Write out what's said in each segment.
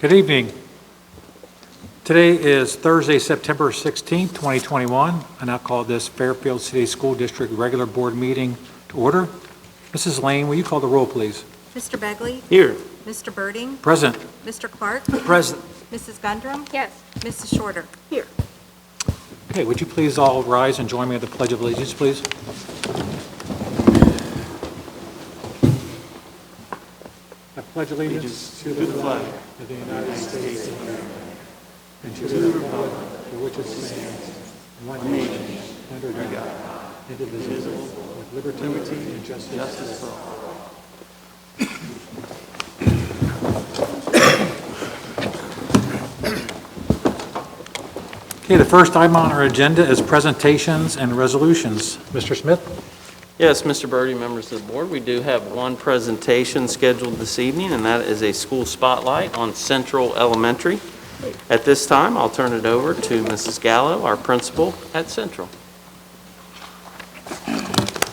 Good evening. Today is Thursday, September 16th, 2021. I now call this Fairfield City School District regular board meeting to order. Mrs. Lane, will you call the roll, please? Mr. Begley? Here. Mr. Birding? Present. Mr. Clark? Present. Mrs. Gundrum? Yes. Mrs. Shorter? Here. Okay, would you please all rise and join me at the Pledge of Allegiance, please? I pledge allegiance to the flag of the United States of America and to the republic for which it stands, one nation, under God, indivisible, with liberty and justice for all. Okay, the first item on our agenda is presentations and resolutions. Mr. Smith? Yes, Mr. Birdie, members of the board, we do have one presentation scheduled this evening, and that is a school spotlight on Central Elementary. At this time, I'll turn it over to Mrs. Gallo, our principal at Central.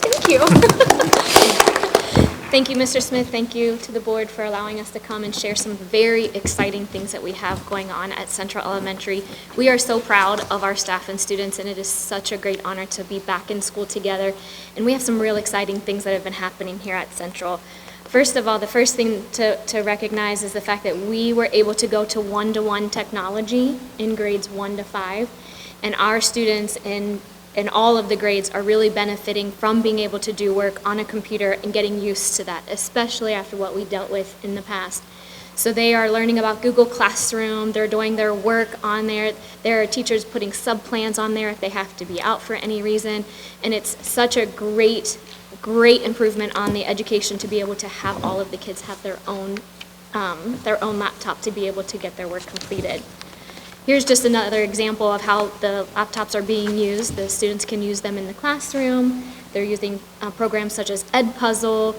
Thank you. Thank you, Mr. Smith. Thank you to the board for allowing us to come and share some very exciting things that we have going on at Central Elementary. We are so proud of our staff and students, and it is such a great honor to be back in school together. And we have some real exciting things that have been happening here at Central. First of all, the first thing to recognize is the fact that we were able to go to OnetoOne Technology in grades 1 to 5, and our students in all of the grades are really benefiting from being able to do work on a computer and getting used to that, especially after what we dealt with in the past. So they are learning about Google Classroom, they're doing their work on there, there are teachers putting sub-plans on there if they have to be out for any reason, and it's such a great improvement on the education to be able to have all of the kids have their own laptop to be able to get their work completed. Here's just another example of how the laptops are being used. The students can use them in the classroom. They're using programs such as Edpuzzle.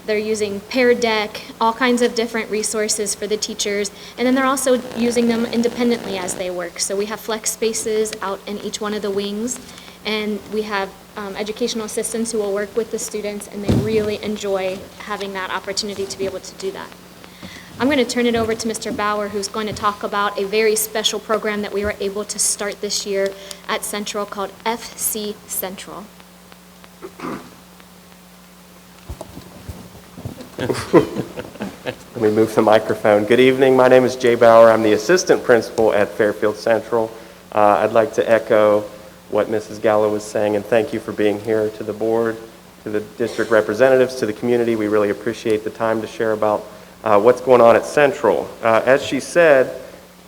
They're using Pear Deck, all kinds of different resources for the teachers. And then they're also using them independently as they work. So we have flex spaces out in each one of the wings. And we have educational assistants who will work with the students, and they really enjoy having that opportunity to be able to do that. I'm going to turn it over to Mr. Bauer, who's going to talk about a very special program that we were able to start this year at Central called FC Central. Let me move the microphone. Good evening. My name is Jay Bauer. I'm the assistant principal at Fairfield Central. I'd like to echo what Mrs. Gallo was saying, and thank you for being here, to the board, to the district representatives, to the community. We really appreciate the time to share about what's going on at Central. As she said,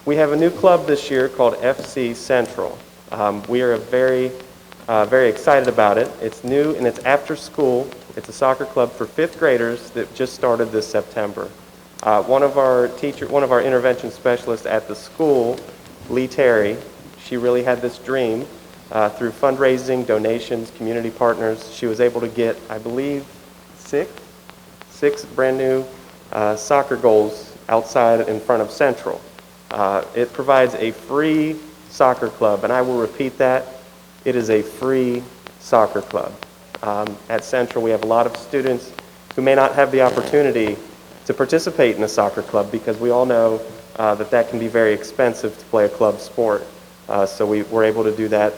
we have a new club this year called FC Central. We are very excited about it. It's new and it's after school. It's a soccer club for 5th graders that just started this September. One of our intervention specialists at the school, Lee Terry, she really had this dream. Through fundraising, donations, community partners, she was able to get, I believe, six brand new soccer goals outside in front of Central. It provides a free soccer club, and I will repeat that. It is a free soccer club. At Central, we have a lot of students who may not have the opportunity to participate in a soccer club because we all know that can be very expensive to play a club sport. So we were able to do that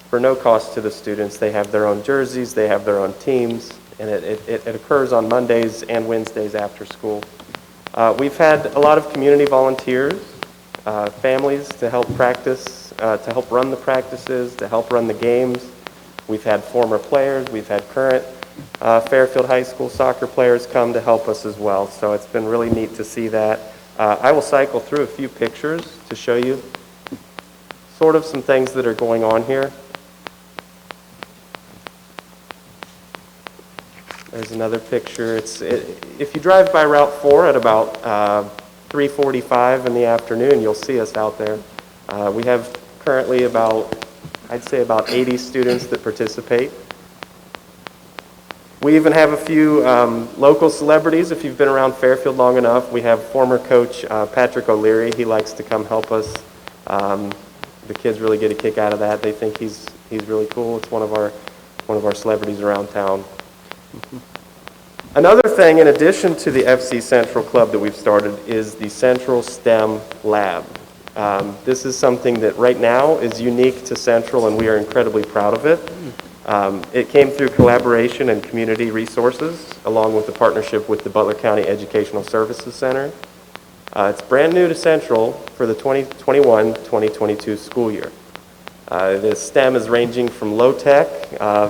for no cost to the students. They have their own jerseys, they have their own teams, and it occurs on Mondays and Wednesdays after school. We've had a lot of community volunteers, families to help practice, to help run the practices, to help run the games. We've had former players, we've had current Fairfield High School soccer players come to help us as well, so it's been really neat to see that. I will cycle through a few pictures to show you sort of some things that are going on here. There's another picture. If you drive by Route 4 at about 3:45 in the afternoon, you'll see us out there. We have currently I'd say about 80 students that participate. We even have a few local celebrities. If you've been around Fairfield long enough, we have former coach Patrick O'Leary. He likes to come help us. The kids really get a kick out of that. They think he's really cool. It's one of our celebrities around town. Another thing, in addition to the FC Central Club that we've started, is the Central STEM Lab. This is something that right now is unique to Central, and we are incredibly proud of it. It came through collaboration and community resources, along with the partnership with the Butler County Educational Services Center. It's brand new to Central for the 2021-2022 school year. The STEM is ranging from low-tech.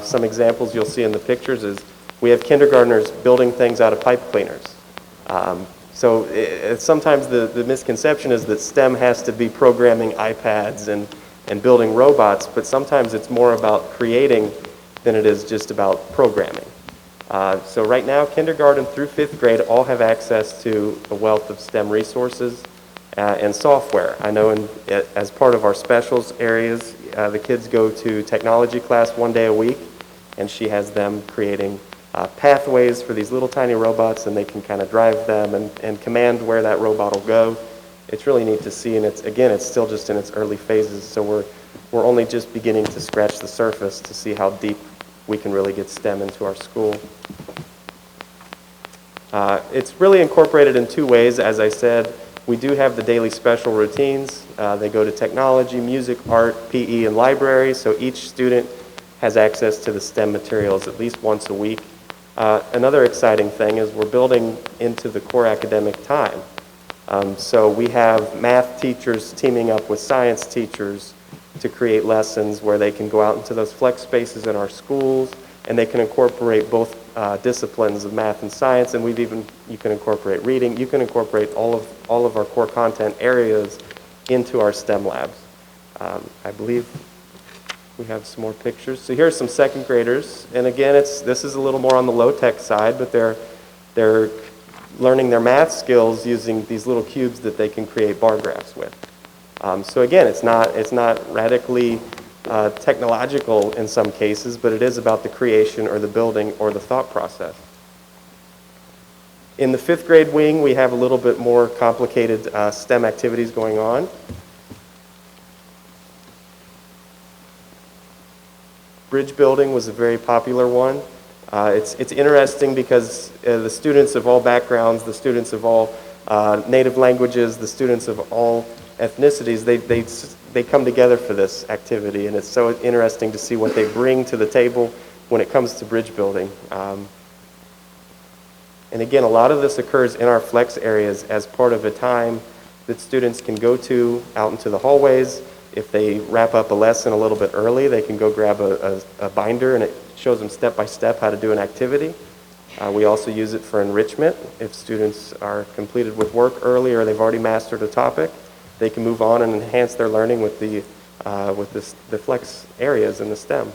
Some examples you'll see in the pictures is we have kindergartners building things out of pipe cleaners. Sometimes the misconception is that STEM has to be programming iPads and building robots, but sometimes it's more about creating than it is just about programming. So right now, kindergarten through 5th grade all have access to a wealth of STEM resources and software. I know as part of our specials areas, the kids go to technology class 1 day a week, and she has them creating pathways for these little tiny robots, and they can kind of drive them and command where that robot will go. It's really neat to see, and it's still just in its early phases, so we're only just beginning to scratch the surface to see how deep we can really get STEM into our school. It's really incorporated in 2 ways. As I said, we do have the daily special routines. They go to technology, music, art, PE, and library, so each student has access to the STEM materials at least once a week. Another exciting thing is we're building into the core academic time. So we have math teachers teaming up with science teachers to create lessons where they can go out into those flex spaces in our schools, and they can incorporate both disciplines of math and science, and you can incorporate reading. You can incorporate all of our core content areas into our STEM labs. I believe we have some more pictures. So here's some 2nd graders, and again, this is a little more on the low-tech side, but they're learning their math skills using these little cubes that they can create bar graphs with. So again, it's not radically technological in some cases, but it is about the creation or the building or the thought process. In the 5th grade wing, we have a little bit more complicated STEM activities going on. Bridge building was a very popular one. It's interesting because the students of all backgrounds, the students of all native languages, the students of all ethnicities, they come together for this activity, and it's so interesting to see what they bring to the table when it comes to bridge building. And again, a lot of this occurs in our flex areas as part of a time that students can go to out into the hallways. If they wrap up a lesson a little bit early, they can go grab a binder, and it shows them step by step how to do an activity. We also use it for enrichment. If students are completed with work early or they've already mastered a topic, they can move on and enhance their learning with the flex areas in the STEM.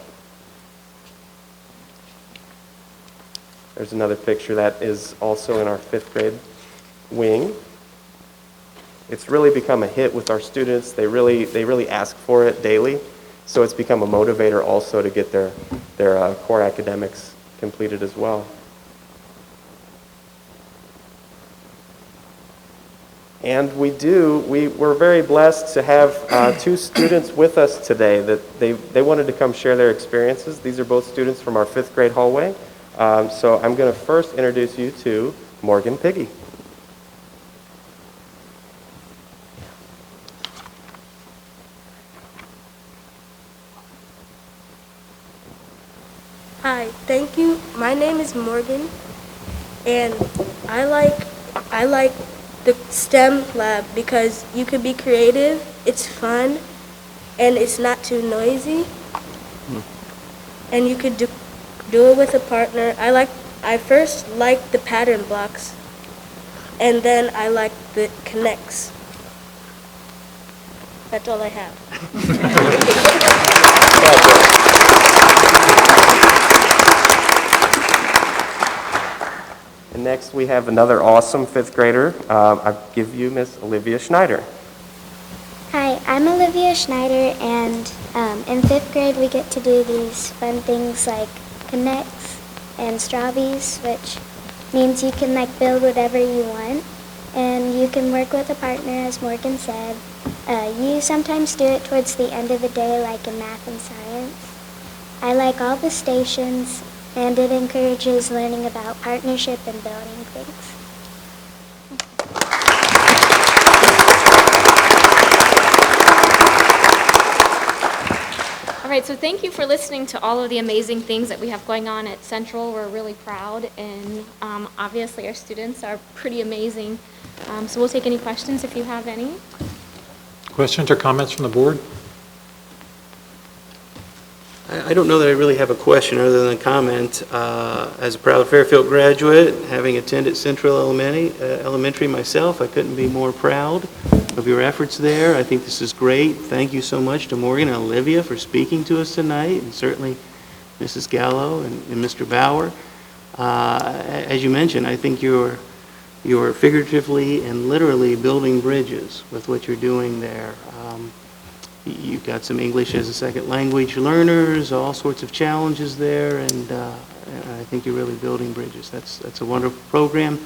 There's another picture that is also in our 5th grade wing. It's really become a hit with our students. They really ask for it daily, so it's become a motivator also to get their core academics completed as well. And we're very blessed to have 2 students with us today that they wanted to come share their experiences. These are both students from our 5th grade hallway. So I'm going to first introduce you to Morgan Piggy. Hi, thank you. My name is Morgan, and I like the STEM lab because you can be creative, it's fun, and it's not too noisy. And you could do it with a partner. I first liked the pattern blocks, and then I liked the connects. That's all I have. And next we have another awesome 5th grader. I give you Miss Olivia Schneider. Hi, I'm Olivia Schneider, and in 5th grade we get to do these fun things like connects and strawbies, which means you can build whatever you want, and you can work with a partner, as Morgan said. You sometimes do it towards the end of the day, like in math and science. I like all the stations and it encourages learning about partnership and building things. All right, so thank you for listening to all of the amazing things that we have going on at Central. We're really proud, and obviously our students are pretty amazing. So we'll take any questions if you have any. Questions or comments from the board? I don't know that I really have a question other than a comment. As a proud Fairfield graduate, having attended Central Elementary myself, I couldn't be more proud of your efforts there. I think this is great. Thank you so much to Morgan and Olivia for speaking to us tonight, and certainly Mrs. Gallo and Mr. Bauer. As you mentioned, I think you're figuratively and literally building bridges with what you're doing there. You've got some English as a second language learners, all sorts of challenges there, and I think you're really building bridges. That's a wonderful program.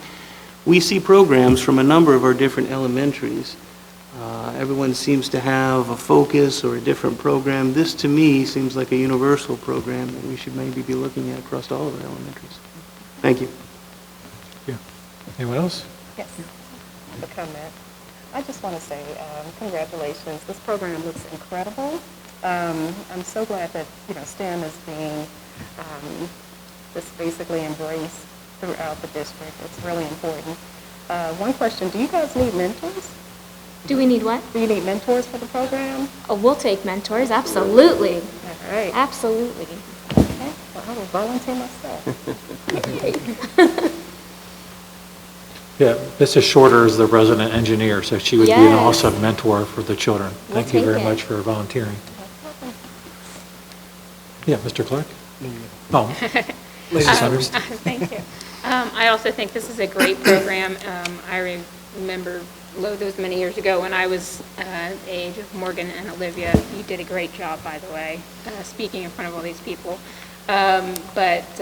We see programs from a number of our different elementaries. Everyone seems to have a focus or a different program. This, to me, seems like a universal program that we should maybe be looking at across all of our elementaries. Thank you. Yeah. Anyone else? Yes, a comment. I just want to say congratulations. This program looks incredible. I'm so glad that STEM is being just basically embraced throughout the district. It's really important. One question: do you guys need mentors? Do we need what? Do you need mentors for the program? Oh, we'll take mentors, absolutely. All right. Absolutely. Okay. Well, I will volunteer myself. Yeah, Mrs. Shorter is the resident engineer, so she would be an Yes. awesome mentor for the children. We'll Thank you very take it. much for volunteering. Yeah, Mr. Clark? Oh, Mrs. Summers? Thank you. I also think this is a great program. I remember those many years ago when I was the age of Morgan and Olivia. You did a great job, by the way, speaking in front of all these people. But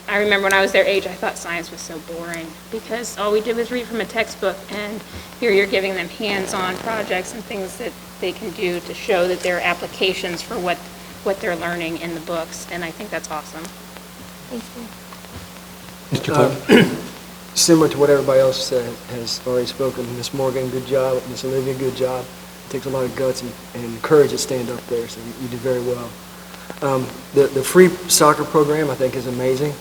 I remember when I was their age, I thought science was so boring because all we did was read from a textbook, and here you're giving them hands-on projects and things that they can do to show that there are applications for what they're learning in the books, and I think that's awesome. Thank you. Mr. Clark? Similar to what everybody else has already spoken, Miss Morgan, good job. Miss Olivia, good job. It takes a lot of guts and courage to stand up there, so you did very well. The free soccer program, I think, is amazing.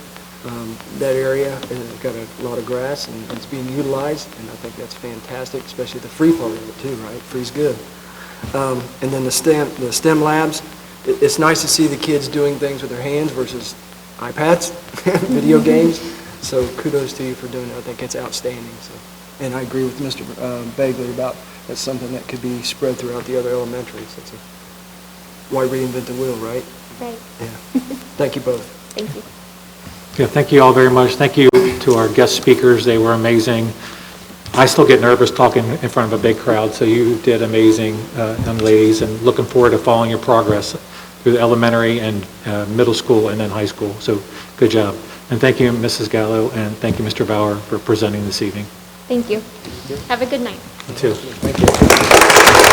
That area has got a lot of grass, and it's being utilized, and I think that's fantastic, especially the free part of it, too, right? Free's good. And then the STEM labs, it's nice to see the kids doing things with their hands versus iPads, video games. So kudos to you for doing it. I think it's outstanding. So, and I agree with Mr. Bagley about that's something that could be spread throughout the other elementaries. That's why reinvent the wheel, right? Right. Yeah. Thank you both. Thank you. Yeah, thank you all very much. Thank you to our guest speakers. They were amazing. I still get nervous talking in front of a big crowd, so you did amazing, young ladies, and looking forward to following your progress through elementary and middle school and then high school. So good job. And thank you, Mrs. Gallo, and thank you, Mr. Bauer, for presenting this evening. Thank you. Have a good night. You too. Thank you.